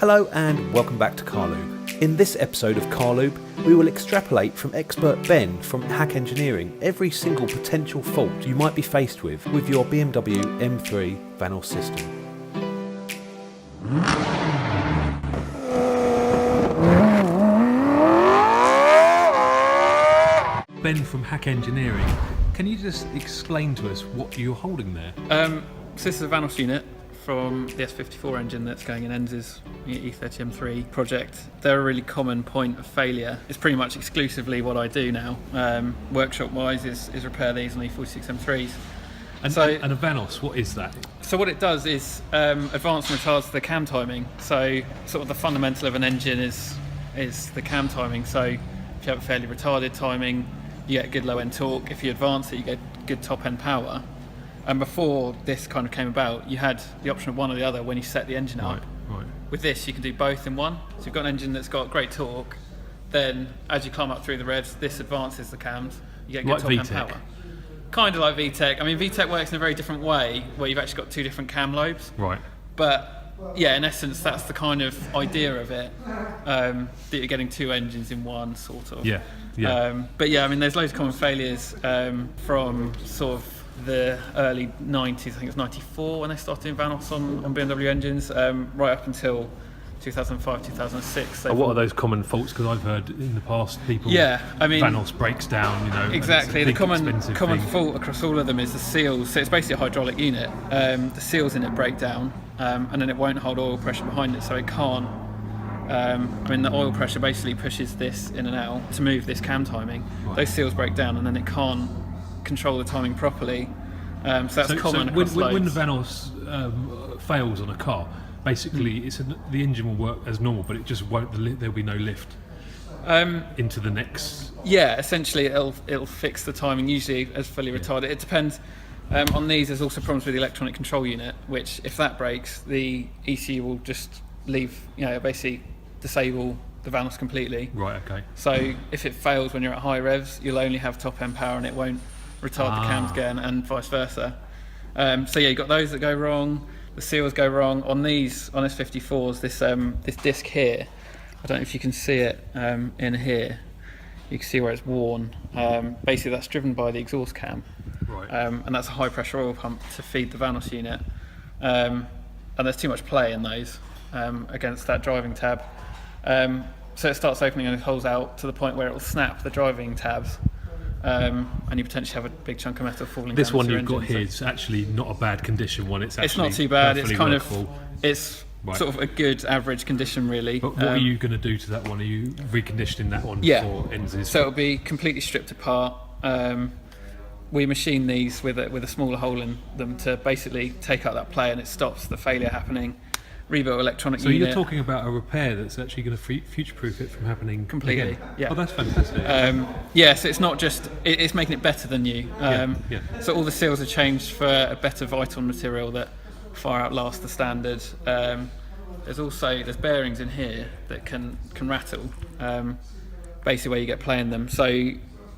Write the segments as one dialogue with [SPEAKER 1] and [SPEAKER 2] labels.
[SPEAKER 1] Hello and welcome back to Car Loop. In this episode of Car Loop, we will extrapolate from expert Ben from Hack Engineering every single potential fault you might be faced with your BMW M3 Vanos system. Ben from Hack Engineering, can you just explain to us what you're holding there?
[SPEAKER 2] So this is a Vanos unit from the S54 engine that's going in Enz's E30 M3 project. They're a really common point of failure. It's pretty much exclusively what I do now, workshop-wise, is repair these on E46 M3s.
[SPEAKER 1] And a Vanos, what is that?
[SPEAKER 2] So what it does is advance and retards the cam timing. So sort of the fundamental of an engine is the cam timing. So if you have a fairly retarded timing, you get good low-end torque. If you advance it, you get good top-end power. And before this kind of came about, you had the option of one or the other when you set the engine up.
[SPEAKER 1] Right.
[SPEAKER 2] With this, you can do both in one. So you've got an engine that's got great torque. Then, as you climb up through the revs, this advances the cams. You get good top-end power. Kind of like VTEC. I mean, VTEC works in a very different way, where you've actually got two different cam lobes.
[SPEAKER 1] Right.
[SPEAKER 2] But yeah, in essence, that's the kind of idea of it. That you're getting two engines in one, sort of.
[SPEAKER 1] Yeah.
[SPEAKER 2] But yeah, I mean, there's loads of common failures from sort of the early 90s. I think it was 94 when they started doing Vanos on BMW engines, right up until 2005, 2006.
[SPEAKER 1] What are those common faults? Because I've heard in the past people, Vanos breaks down,
[SPEAKER 2] Exactly, the common
[SPEAKER 1] thing.
[SPEAKER 2] fault across all of them is the seals. So it's basically a hydraulic unit. The seals in it break down, and then it won't hold oil pressure behind it, so it can't. The oil pressure basically pushes this in and out to move this cam timing. Right. Those seals break down, and then it can't control the timing properly. So that's common across loads.
[SPEAKER 1] When the Vanos fails on a car, basically the engine will work as normal, but it just won't. There'll be no lift into the next.
[SPEAKER 2] Yeah, essentially it'll fix the timing, usually as fully retarded. It depends. On these, there's also problems with the electronic control unit, which if that breaks, the ECU will just leave. Basically disable the Vanos completely.
[SPEAKER 1] Right. Okay.
[SPEAKER 2] So if it fails when you're at high revs, you'll only have top end power, and it won't retard the cams again, and vice versa. So yeah, you've got those that go wrong. The seals go wrong on these on S54s. This disc here, I don't know if you can see it in here. You can see where it's worn. Basically, that's driven by the exhaust cam,
[SPEAKER 1] right.
[SPEAKER 2] And that's a high pressure oil pump to feed the Vanos unit. And there's too much play in those against that driving tab. So it starts opening and it holes out to the point where it will snap the driving tabs. And you potentially have a big chunk of metal falling down.
[SPEAKER 1] This one
[SPEAKER 2] you've
[SPEAKER 1] engine, got here is actually not a bad condition one. It's
[SPEAKER 2] not too bad. It's kind
[SPEAKER 1] workable.
[SPEAKER 2] Sort of a good average condition, really.
[SPEAKER 1] But what are you going to do to that one? Are you reconditioning that one for Enz's?
[SPEAKER 2] So it'll be completely stripped apart. We machine these with a smaller hole in them to basically take out that play, and it stops the failure happening. Rebuilt electronic unit.
[SPEAKER 1] So you're talking about a repair that's actually going to future-proof it from happening
[SPEAKER 2] completely.
[SPEAKER 1] Again.
[SPEAKER 2] Yeah.
[SPEAKER 1] Oh, that's fantastic.
[SPEAKER 2] So it's not just it's making it better than new. So all the seals are changed for a better Viton material that far outlasts the standard. There's bearings in here that can rattle. Basically, where you get play in them. So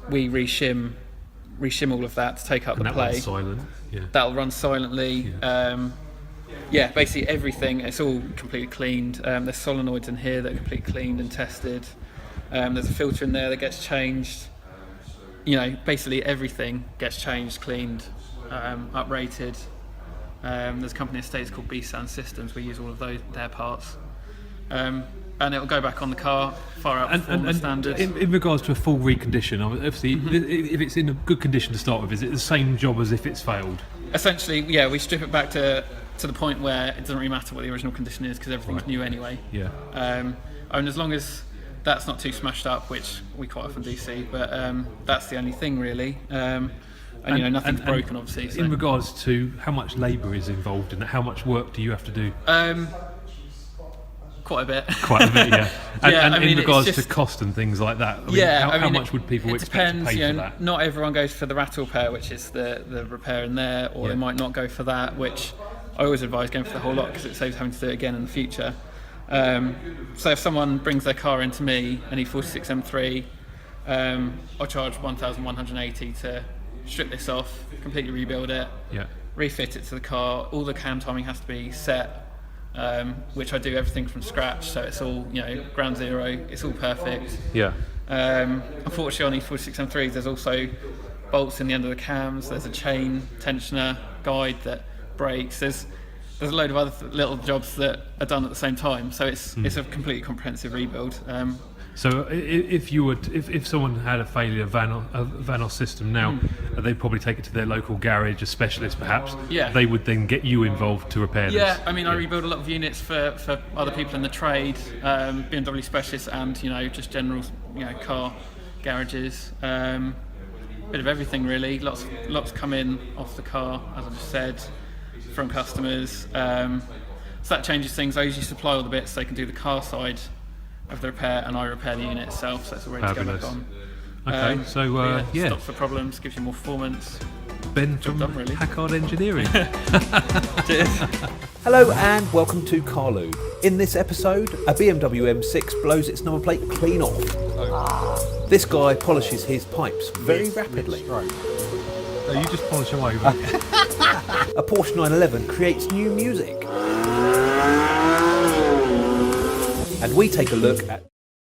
[SPEAKER 2] we reshim all of that to take out the play.
[SPEAKER 1] Runs silent. Yeah.
[SPEAKER 2] That'll run silently. Basically everything, it's all completely cleaned. There's solenoids in here that are completely cleaned and tested. There's a filter in there that gets changed. Basically everything gets changed, cleaned, uprated. There's a company in the States called B-Sound Systems. We use all of their parts. And it'll go back on the car, far outperform the standard.
[SPEAKER 1] In regards to a full recondition, obviously, if it's in a good condition to start with, is it the same job as if it's failed?
[SPEAKER 2] Essentially, yeah, we strip it back to the point where it doesn't really matter what the original condition is, because everything's new anyway.
[SPEAKER 1] Yeah.
[SPEAKER 2] And as long as that's not too smashed up, which we quite often do see, but that's the only thing really. Nothing's broken, obviously. So.
[SPEAKER 1] In regards to how much labour is involved in it, how much work do you have to do?
[SPEAKER 2] Quite a bit.
[SPEAKER 1] Quite a bit, yeah. And in regards to cost and things like that, how much would people expect to pay for that?
[SPEAKER 2] Not everyone goes for the rattle repair, which is the repair in there, or they might not go for that, which I always advise going for the whole lot because it saves having to do it again in the future. So if someone brings their car into me, an E46 M3, I'll charge $1,180 to strip this off, completely rebuild it, refit it to the car. All the cam timing has to be set which I do everything from scratch. So it's all ground zero. It's all perfect.
[SPEAKER 1] Yeah.
[SPEAKER 2] Unfortunately, on E46 M3s, there's also bolts in the end of the cams. There's a chain tensioner guide that breaks. There's a load of other little jobs that are done at the same time. So it's a completely comprehensive rebuild.
[SPEAKER 3] So if someone had a failure Vanos system now, they'd probably take it to their local garage, a specialist perhaps.
[SPEAKER 2] Yeah.
[SPEAKER 3] They would then get you involved to repair this.
[SPEAKER 2] Yeah, I mean, I rebuild a lot of units for other people in the trade, BMW specialists, and just general car garages. Bit of everything really. Lots come in off the car, as I just said, from customers. So that changes things. I usually supply all the bits so they can do the car side of the repair, and I repair the unit itself, so it's all ready to go back on.
[SPEAKER 3] Okay, so
[SPEAKER 2] stops for problems, gives you more performance.
[SPEAKER 3] Ben from
[SPEAKER 2] done, really.
[SPEAKER 3] Packard Engineering.
[SPEAKER 2] Cheers.
[SPEAKER 1] Hello and welcome to Carlube. In this episode, a BMW M6 blows its number plate clean off. This guy polishes his pipes very rapidly.
[SPEAKER 3] No, you just polish away.
[SPEAKER 1] A Porsche 911 creates new music. And we take a look at